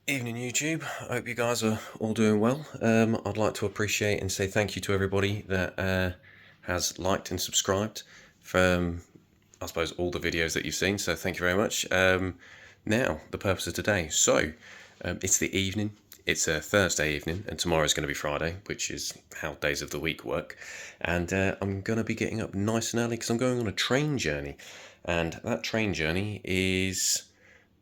Evening YouTube, I hope you guys are all doing well. I'd like to appreciate and say thank you to everybody that has liked and subscribed from, I suppose, all the videos that you've seen, so thank you very much. Now, the purpose of today. It's the evening, it's a Thursday evening, and tomorrow's going to be Friday, which is how days of the week work. And I'm going to be getting up nice and early because I'm going on a train journey. And that train journey is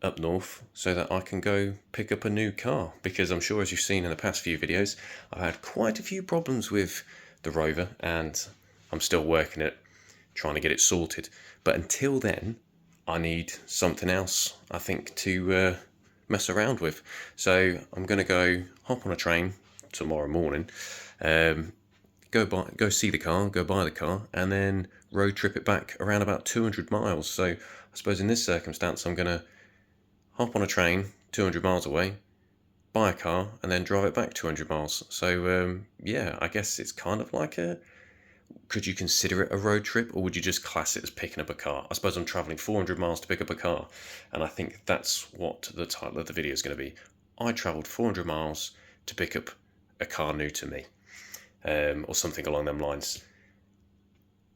up north so that I can go pick up a new car, because I'm sure, as you've seen in the past few videos, I've had quite a few problems with the Rover and I'm still working it, trying to get it sorted. But until then, I need something else, I think, to mess around with. So I'm going to go hop on a train tomorrow morning, go see the car, go buy the car, and then road trip it back around about 200 miles. So I suppose in this circumstance, I'm going to hop on a train 200 miles away, buy a car, and then drive it back 200 miles. So yeah, I guess it's kind of like could you consider it a road trip, or would you just class it as picking up a car? I suppose I'm traveling 400 miles to pick up a car, and I think that's what the title of the video is going to be. I traveled 400 miles to pick up a car new to me, or something along them lines.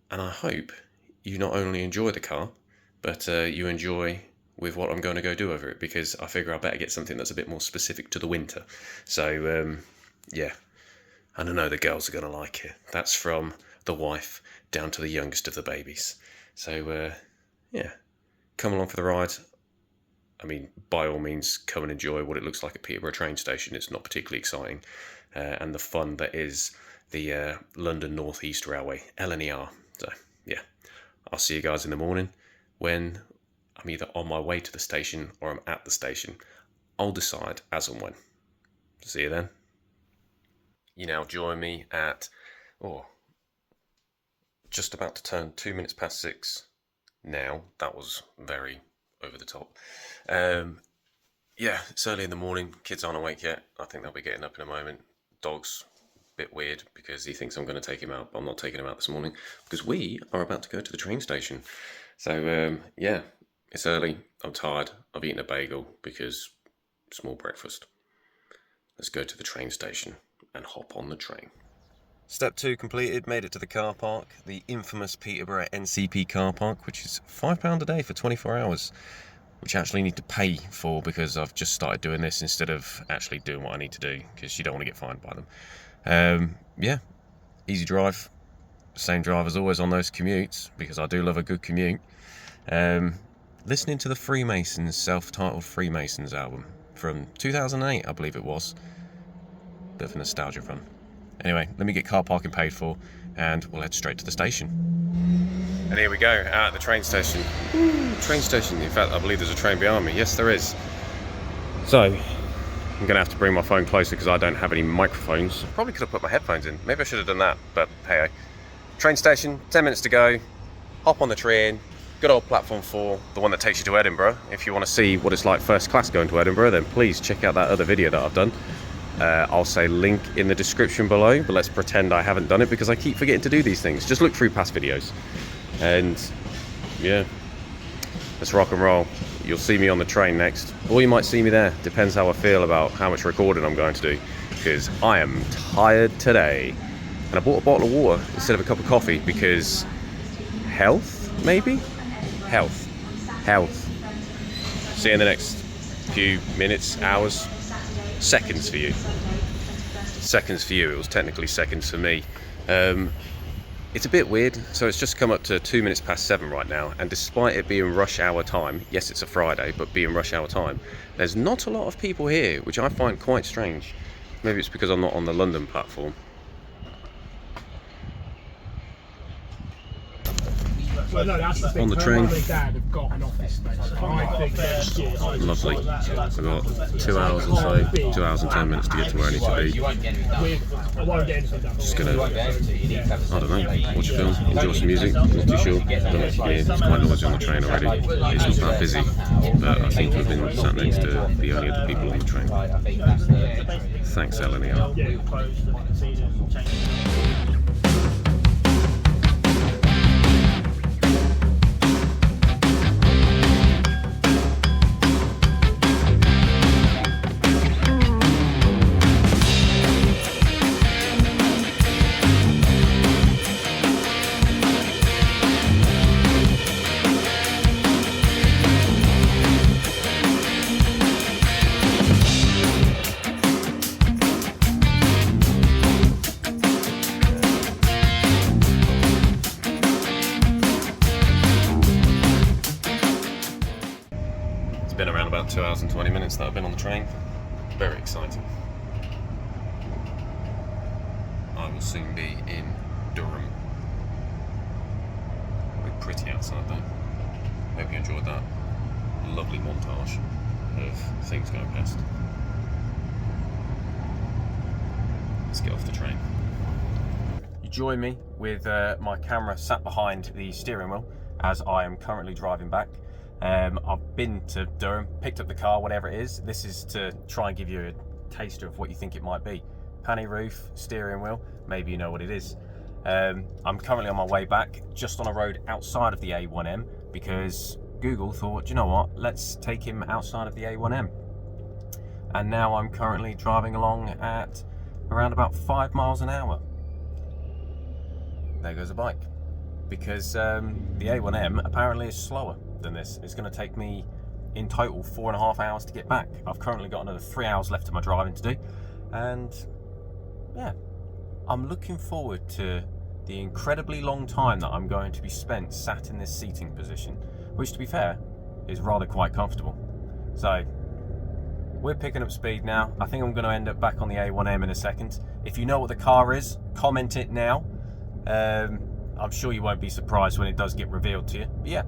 And I hope you not only enjoy the car, but you enjoy with what I'm going to go do over it, because I figure I better get something that's a bit more specific to the winter. So yeah, and I know the girls are going to like it. That's from the wife down to the youngest of the babies. So yeah, come along for the ride. I mean, by all means, come and enjoy what it looks like at Peterborough train station. It's not particularly exciting, and the fun that is the London North East Railway, LNER. So yeah, I'll see you guys in the morning when I'm either on my way to the station or I'm at the station. I'll decide as and when. See you then. You now join me at, just about to turn 2 minutes past 6 now. That was very over the top. Yeah, it's early in the morning. Kids aren't awake yet. I think they'll be getting up in a moment. Dog's a bit weird because he thinks I'm going to take him out, but I'm not taking him out this morning because we are about to go to the train station. So yeah, it's early. I'm tired. I've eaten a bagel because small breakfast. Let's go to the train station and hop on the train. Step 2 completed, made it to the car park, the infamous Peterborough NCP car park, which is £5 a day for 24 hours, which I actually need to pay for because I've just started doing this instead of actually doing what I need to do, because you don't want to get fined by them. Yeah, easy drive, same drive as always on those commutes, because I do love a good commute. Listening to the Freemasons, self-titled Freemasons album from 2008, I believe it was. Bit of a nostalgia fun. Anyway, let me get car parking paid for and we'll head straight to the station. And here we go, out at the train station. Train station, in fact I believe there's a train behind me. Yes there is. So, I'm going to have to bring my phone closer because I don't have any microphones. Probably could have put my headphones in. Maybe I should have done that, but hey. Train station, 10 minutes to go. Hop on the train. Good old platform 4, the one that takes you to Edinburgh. If you want to see what it's like first class going to Edinburgh, then please check out that other video that I've done. I'll say link in the description below, but let's pretend I haven't done it because I keep forgetting to do these things. Just look through past videos. And yeah, let's rock and roll. You'll see me on the train next, or you might see me there. Depends how I feel about how much recording I'm going to do, because I am tired today. And I bought a bottle of water instead of a cup of coffee because health, maybe? Health. See you in the next few minutes, hours, seconds for you. Seconds for you, it was technically seconds for me. It's a bit weird, so it's just come up to 2 minutes past 7 right now, and despite it being rush hour time, yes it's a Friday, but being rush hour time, there's not a lot of people here, which I find quite strange. Maybe it's because I'm not on the London platform. Well, no, that's the thing. On the train. Mum and Dad have got an office space. I think that's good. Lovely. I've got 2 hours or so, 2 hours and 10 minutes to get to where I need to be. I won't get anything done. Just gonna, I don't know, watch a film, enjoy some music, not too sure. Don't know if you can hear, it's quite noisy on the train already. It's not that busy, but I seem to have been sat next to the only other people on the train. Thanks, LNER. minutes that I've been on the train. Very exciting. I will soon be in Durham. Very pretty outside though. Hope you enjoyed that lovely montage of things going past. Let's get off the train. You join me with my camera sat behind the steering wheel as I am currently driving back. I've been to Durham, picked up the car, whatever it is. This is to try and give you a taster of what you think it might be. Panny roof, steering wheel, maybe you know what it is. I'm currently on my way back, just on a road outside of the A1M, because Google thought, you know what, let's take him outside of the A1M. And now I'm currently driving along at around about 5 miles an hour. There goes a bike. Because the A1M apparently is slower than this. It's going to take me in total 4.5 hours to get back. I've currently got another 3 hours left of my driving to do, and yeah, I'm looking forward to the incredibly long time that I'm going to be spent sat in this seating position, which, to be fair, is rather quite comfortable. So we're picking up speed now. I think I'm going to end up back on the A1M in a second. If you know what the car is, comment it now. I'm sure you won't be surprised when it does get revealed to you. But yeah,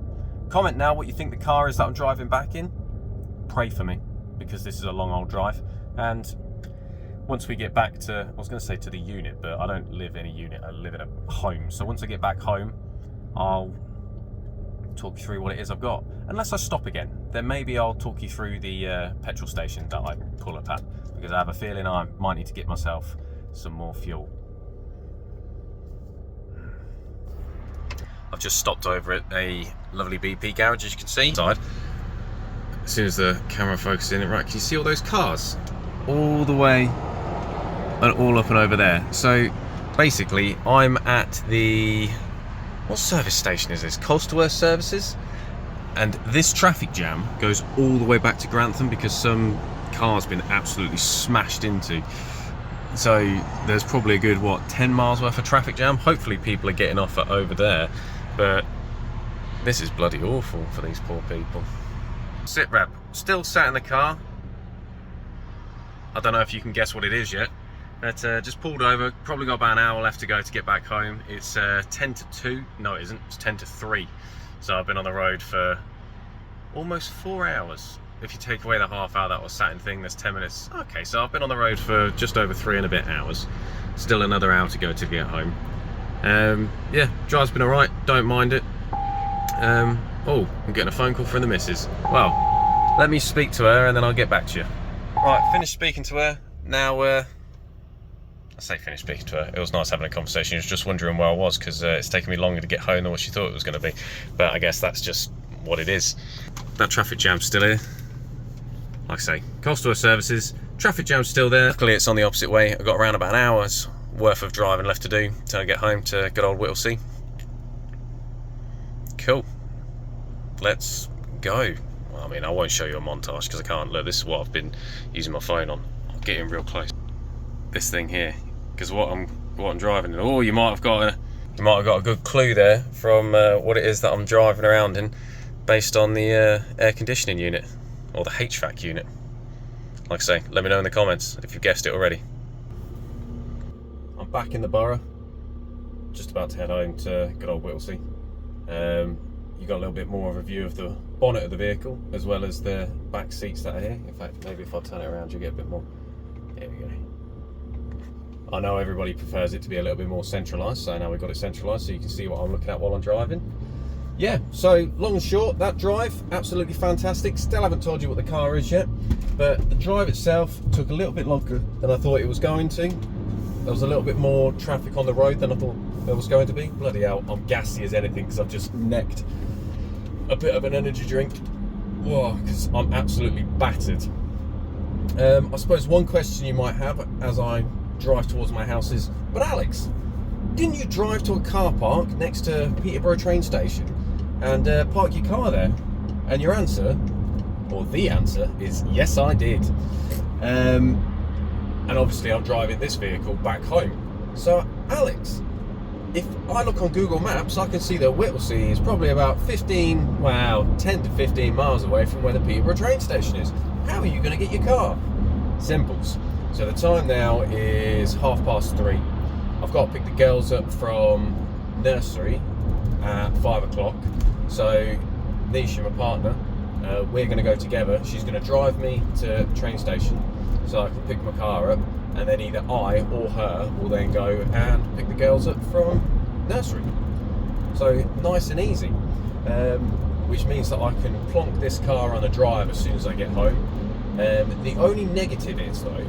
comment now what you think the car is that I'm driving back in. Pray for me, because this is a long old drive. And once we get back to, I was going to say to the unit, but I don't live in a unit, I live in a home. So once I get back home, I'll talk you through what it is I've got. Unless I stop again, then maybe I'll talk you through the petrol station that I pull up at, because I have a feeling I might need to get myself some more fuel. I've just stopped over at a lovely BP garage, as you can see. As soon as the camera focuses in it, right, can you see all those cars? All the way and all up and over there. So basically, I'm at the, what service station is this? Coastal Services? And this traffic jam goes all the way back to Grantham because some car's been absolutely smashed into. So there's probably a good, what, 10 miles worth of traffic jam. Hopefully people are getting off at over there. But this is bloody awful for these poor people. Sit rep, still sat in the car. I don't know if you can guess what it is yet. But just pulled over, probably got about an hour left to go to get back home. It's 10 to 2, no it isn't, it's 10 to 3. So I've been on the road for almost 4 hours. If you take away the half hour that was sat in thing, there's 10 minutes. Okay, so I've been on the road for just over 3 and a bit hours. Still another hour to go to get home. Yeah, drive's been alright, don't mind it. Oh, I'm getting a phone call from the missus. Well, let me speak to her and then I'll get back to you. Right, finished speaking to her. Now, I say finished speaking to her. It was nice having a conversation. She was just wondering where I was because it's taken me longer to get home than what she thought it was going to be. But I guess that's just what it is. That traffic jam's still here. Like I say, Coastal Services, traffic jam's still there. Luckily it's on the opposite way. I've got around about an hour's worth of driving left to do till I get home to good old Whittlesea. Cool. Let's go. Well, I mean, I won't show you a montage because I can't. Look, this is what I've been using my phone on. I'll get in real close. This thing here, because what I'm driving in. Oh, you might have got a good clue there from what it is that I'm driving around in, based on the air conditioning unit or the HVAC unit. Like I say, let me know in the comments if you've guessed it already. I'm back in the borough, just about to head home to good old Whittlesea. You got a little bit more of a view of the bonnet of the vehicle as well as the back seats that are here. In fact, maybe if I turn it around, you'll get a bit more. There we go. I know everybody prefers it to be a little bit more centralised, so now we've got it centralised so you can see what I'm looking at while I'm driving. Yeah, so long and short, that drive, absolutely fantastic. Still haven't told you what the car is yet, but the drive itself took a little bit longer than I thought it was going to. There was a little bit more traffic on the road than I thought there was going to be. Bloody hell, I'm gassy as anything because I've just necked a bit of an energy drink. Whoa, because I'm absolutely battered. I suppose one question you might have as I drive towards my house is, but Alex, didn't you drive to a car park next to Peterborough train station and park your car there? And your answer, or the answer, is yes, I did. And obviously I'm driving this vehicle back home. So Alex, if I look on Google Maps, I can see that Whittlesea is probably about 10 to 15 miles away from where the Peterborough train station is. how are you going to get your car? Simples. So the time now is 3:30. I've got to pick the girls up from nursery at 5 o'clock. So Nisha, my partner, we're going to go together. She's going to drive me to the train station so I can pick my car up, and then either I or her will then go and pick the girls up from nursery. So nice and easy, which means that I can plonk this car on a drive as soon as I get home. The only negative is though,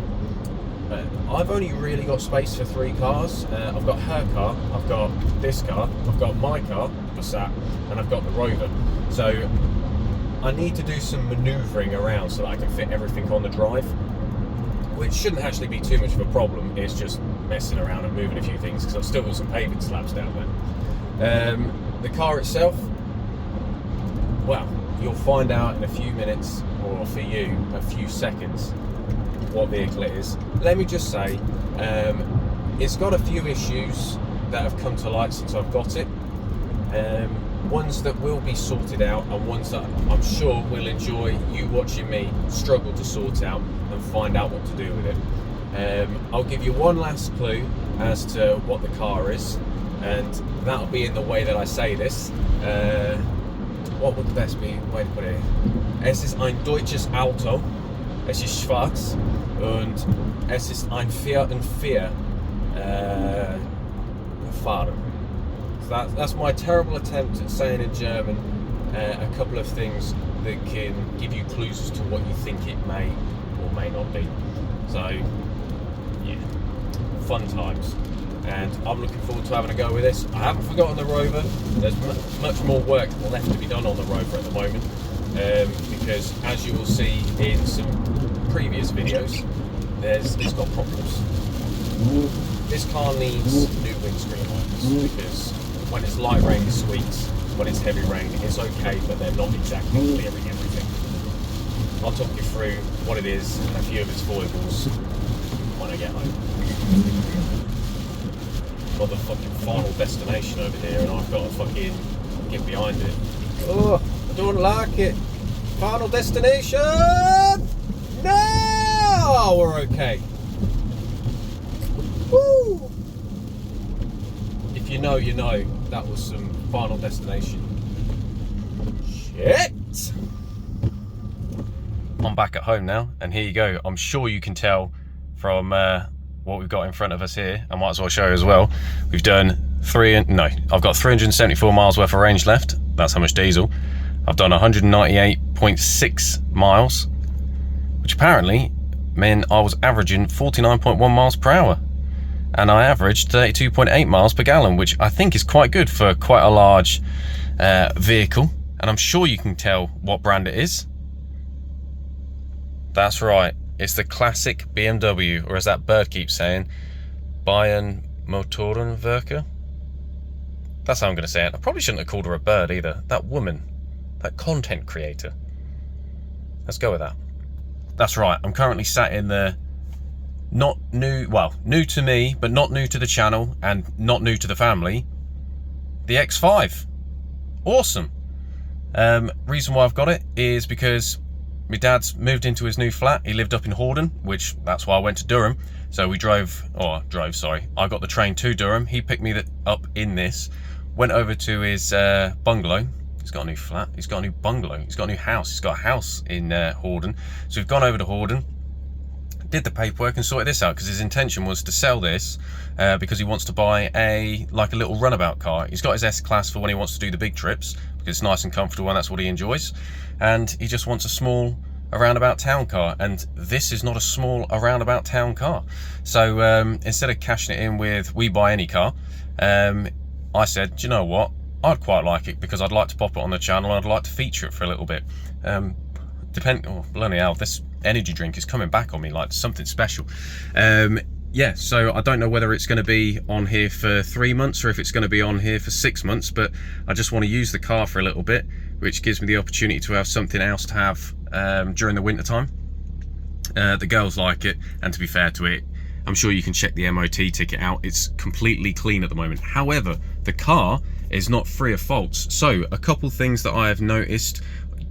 I've only really got space for 3 cars. I've got her car, I've got this car, I've got my car, Passat, and I've got the Rover. So I need to do some manoeuvring around so that I can fit everything on the drive, which shouldn't actually be too much of a problem. It's just messing around and moving a few things because I've still got some paving slabs down there. The car itself, well, you'll find out in a few minutes, or for you, a few seconds, what vehicle it is. Let me just say, it's got a few issues that have come to light since I've got it. Ones that will be sorted out, and ones that I'm sure will enjoy you watching me struggle to sort out and find out what to do with it. I'll give you one last clue as to what the car is, and that'll be in the way that I say this. What would the best be way to put it? Es ist ein deutsches Auto. Es ist schwarz und es ist ein 4x4 Fahren. So that's my terrible attempt at saying in German a couple of things that can give you clues as to what you think it may or may not be. So yeah, fun times, and I'm looking forward to having a go with this. I haven't forgotten the Rover. There's much more work left to be done on the Rover at the moment, because as you will see in some previous videos, it's got problems. This car needs new windscreen wipers because when it's light rain it's sweet, when it's heavy rain it's okay, but they're not exactly clearing everything. I'll talk you through what it is and a few of its foibles when I get home. Got the fucking Final Destination over here and I've got to fucking get behind it. Oh, I don't like it. Final Destination! No! We're okay. Woo! If you know, you know. That was some Final Destination shit. I'm back at home now, and here you go. I'm sure you can tell from what we've got in front of us here. I might as well show you as well. We've done I've got 374 miles worth of range left. That's how much diesel. I've done 198.6 miles, which apparently meant I was averaging 49.1 miles per hour. And I averaged 32.8 miles per gallon, which I think is quite good for quite a large vehicle. And I'm sure you can tell what brand it is. That's right, it's the classic BMW, or as that bird keeps saying, Bayern Motorenwerke. That's how I'm going to say it. I probably shouldn't have called her a bird either. That woman, that content creator. Let's go with that. That's right, I'm currently sat in the new to me, but not new to the channel and not new to the family, the X5. Awesome. Reason why I've got it is because my dad's moved into his new flat. He lived up in Horden, which that's why I went to Durham. So I got the train to Durham. He picked me up in this, went over to his bungalow. He's got a new flat, he's got a new bungalow, he's got a new house, he's got a house in Horden. So we've gone over to Horden, did the paperwork and sorted this out, because his intention was to sell this because he wants to buy a little runabout car. He's got his S-Class for when he wants to do the big trips, because it's nice and comfortable and that's what he enjoys. And he just wants a small roundabout town car, and this is not a small roundabout town car. So instead of cashing it in with we buy any car, I said, do you know what, I'd quite like it because I'd like to pop it on the channel and I'd like to feature it for a little bit. Bloody hell, this energy drink is coming back on me like something special. Yeah, so I don't know whether it's going to be on here for 3 months or if it's going to be on here for 6 months, but I just want to use the car for a little bit, which gives me the opportunity to have something else to have during the winter time. The girls like it, and to be fair to it, I'm sure you can check the MOT ticket out. It's completely clean at the moment. However, the car is not free of faults. So a couple things that I have noticed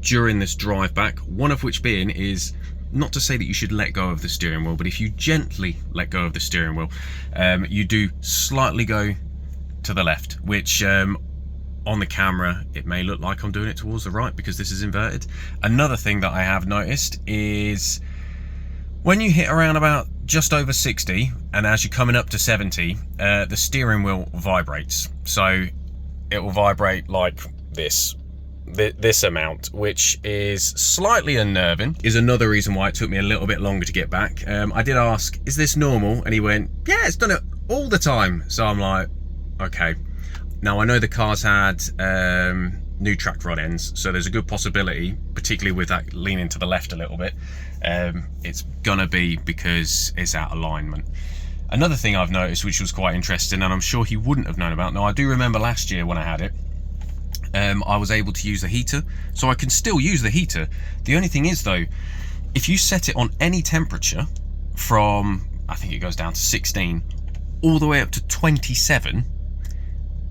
during this drive back, one of which being is not to say that you should let go of the steering wheel, but if you gently let go of the steering wheel, you do slightly go to the left, which on the camera it may look like I'm doing it towards the right because this is inverted. Another thing that I have noticed is when you hit around about just over 60, and as you're coming up to 70, the steering wheel vibrates. So it will vibrate like this amount, which is slightly unnerving. Is another reason why it took me a little bit longer to get back. I did ask, is this normal? And he went, yeah, it's done it all the time. So I'm like, okay. Now I know the car's had new track rod ends, so there's a good possibility, particularly with that leaning to the left a little bit, it's gonna be because it's out of alignment. Another thing I've noticed, which was quite interesting, and I'm sure he wouldn't have known about. Now I do remember last year when I had it, I was able to use the heater, so I can still use the heater. The only thing is though, if you set it on any temperature from, I think it goes down to 16 all the way up to 27,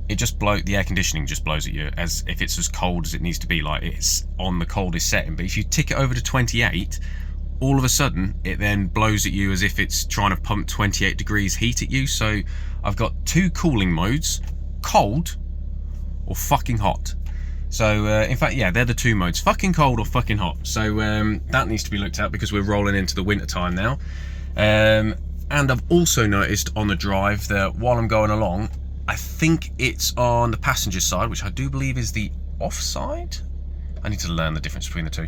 it just the air conditioning just blows at you as if it's as cold as it needs to be, like it's on the coldest setting. But if you tick it over to 28, all of a sudden it then blows at you as if it's trying to pump 28 degrees heat at you. So I've got two cooling modes, cold or fucking hot. So in fact, yeah, they're the two modes, fucking cold or fucking hot. So that needs to be looked at because we're rolling into the winter time now. And I've also noticed on the drive that while I'm going along, I think it's on the passenger side, which I do believe is the offside. I need to learn the difference between the two.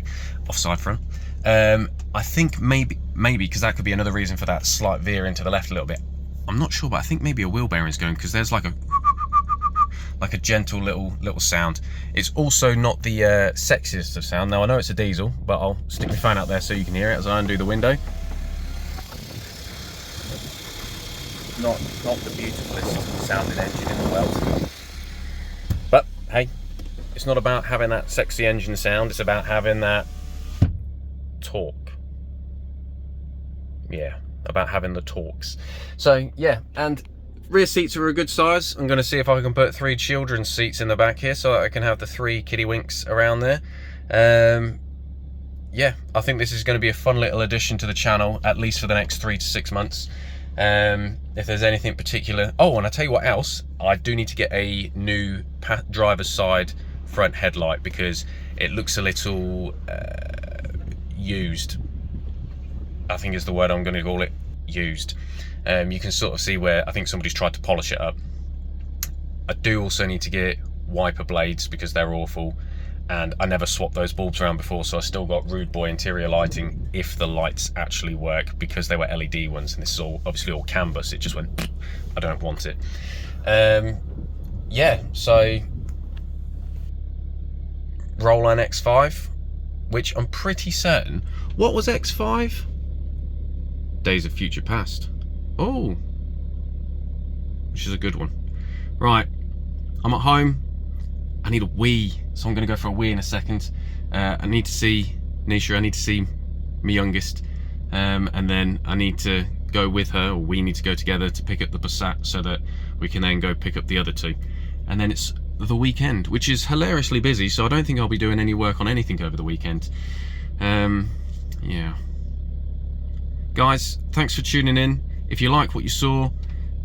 Offside front. I think maybe because that could be another reason for that slight veer into the left a little bit. I'm not sure, but I think maybe a wheel bearing's going, because there's like a gentle little sound. It's also not the sexiest of sound. Now I know it's a diesel, but I'll stick my phone out there so you can hear it as I undo the window. Not the beautifulest sounding engine in the world, but hey, it's not about having that sexy engine sound, it's about having that torque. Yeah, about having the torques. So yeah, and rear seats are a good size. I'm going to see if I can put 3 children's seats in the back here so that I can have the 3 kiddie winks around there. Yeah, I think this is going to be a fun little addition to the channel, at least for the next 3 to 6 months. If there's anything particular, oh, and I tell you what else, I do need to get a new driver's side front headlight because it looks a little used, I think is the word I'm going to call it, used. You can sort of see where I think somebody's tried to polish it up. I do also need to get wiper blades because they're awful, and I never swapped those bulbs around before, so I still got rude boy interior lighting if the lights actually work, because they were LED ones, and this is all obviously all canvas. It just went, I don't want it. Yeah, so Roland X5, which I'm pretty certain, what was X5? Days of Future Past. Oh, which is a good one. Right, I'm at home. I need a wee, so I'm going to go for a wee in a second. I need to see Nisha, I need to see my youngest, and then I need to go with her, or we need to go together to pick up the Passat so that we can then go pick up the other 2. And then it's the weekend, which is hilariously busy, so I don't think I'll be doing any work on anything over the weekend. Yeah. Guys, thanks for tuning in. If you like what you saw,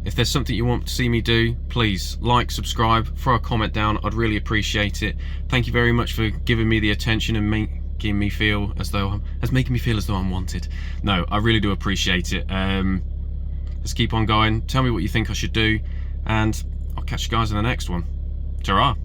if there's something you want to see me do, please like, subscribe, throw a comment down. I'd really appreciate it. Thank you very much for giving me the attention and making me feel as though I'm wanted. No, I really do appreciate it. Let's keep on going. Tell me what you think I should do, and I'll catch you guys in the next one. Ta-ra.